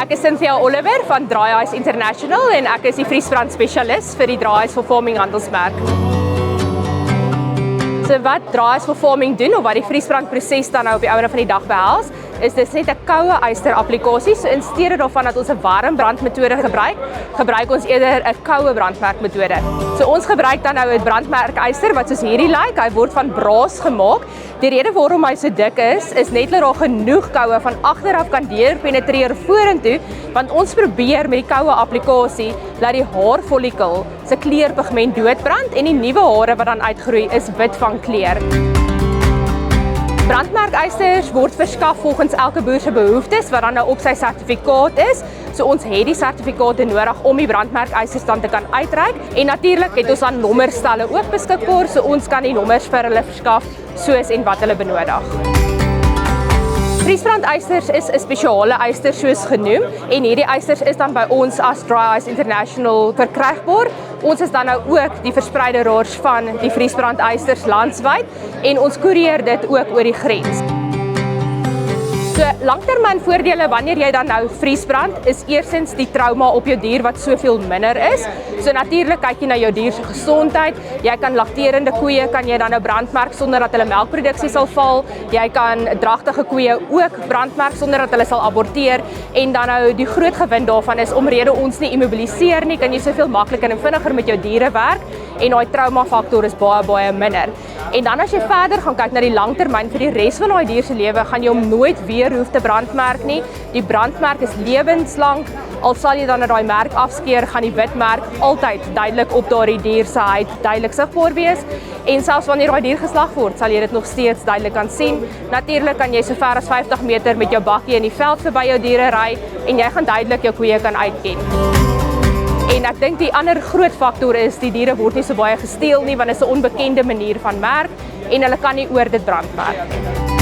Ek is Cynthia Oliver van Draaihuis International en ek is die vriesbrand spesialis vir die Draaihuis Vervorming handelsmerk. So wat Draaihuis Vervorming doen of wat die vriesbrandproses dan nou op die einde van die dag behels, is dis net 'n koue yster applikasie. So in steede daarvan dat ons 'n warm brandmetode gebruik ons eerder 'n koue brandmerkmetode. So ons gebruik dan nou 'n brandmerkyster wat soos hierdie lyk. Hy word van braas gemaak. Die rede waarom hy so dik is net dat daar genoeg koue van agteraf kan deurpenetreer vorentoe, want ons probeer met die koue applikasie dat die haarfollikel se kleurpigment doodbrand en die nuwe hare wat dan uitgroei is wit van kleur. Brandmerkysters word verskaf volgens elke boer se behoeftes wat dan nou op sy sertifikaat is. So ons het die sertifikate nodig om die brandmerkysters dan te kan uitreik en natuurlik het ons dan nommerstelle ook beskikbaar, so ons kan die nommers vir hulle verskaf soos en wat hulle benodig. Vriesbrandysters is 'n spesiale yster soos genoem en hierdie ysters is dan by ons as Draaihuis International verkrygbaar. Ons is dan nou ook die verspreideraars van die vriesbrandysters landwyd en ons koerieer dit ook oor die grens. So langtermyn voordele wanneer jy dan nou vriesbrand is eerstens die trauma op jou dier wat soveel minder is. So natuurlik kyk jy na jou dier se gesondheid. Jy kan lakterende koeie kan jy dan nou brandmerk sonder dat hulle melkproduksie sal val. Jy kan dragtige koeie ook brandmerk sonder dat hulle sal aborteer en dan nou die groot gewin daarvan is omrede ons nie immobiliseer nie, kan jy soveel makliker en vinniger met jou diere werk en daai trauma faktor is baie minder. En dan as jy verder gaan kyk na die langtermyn vir die res van daai dier se lewe, gaan jy hom nooit weer hoef te brandmerk nie. Die brandmerk is lewenslank. Al sal jy dan daai merk afskeer, gaan die witmerk altyd duidelik op daardie dier se huid duidelik sigbaar wees. En selfs wanneer daai dier geslag word, sal jy dit nog steeds duidelik kan sien. Natuurlik kan jy so ver as 50 meter met jou bakkie in die veld verby jou diere ry en jy gaan duidelik jou koeie kan uitken. En ek dink die ander groot faktor is die diere word nie so baie gesteel nie want dit is 'n onbekende manier van merk en hulle kan nie oor dit brandmerk nie.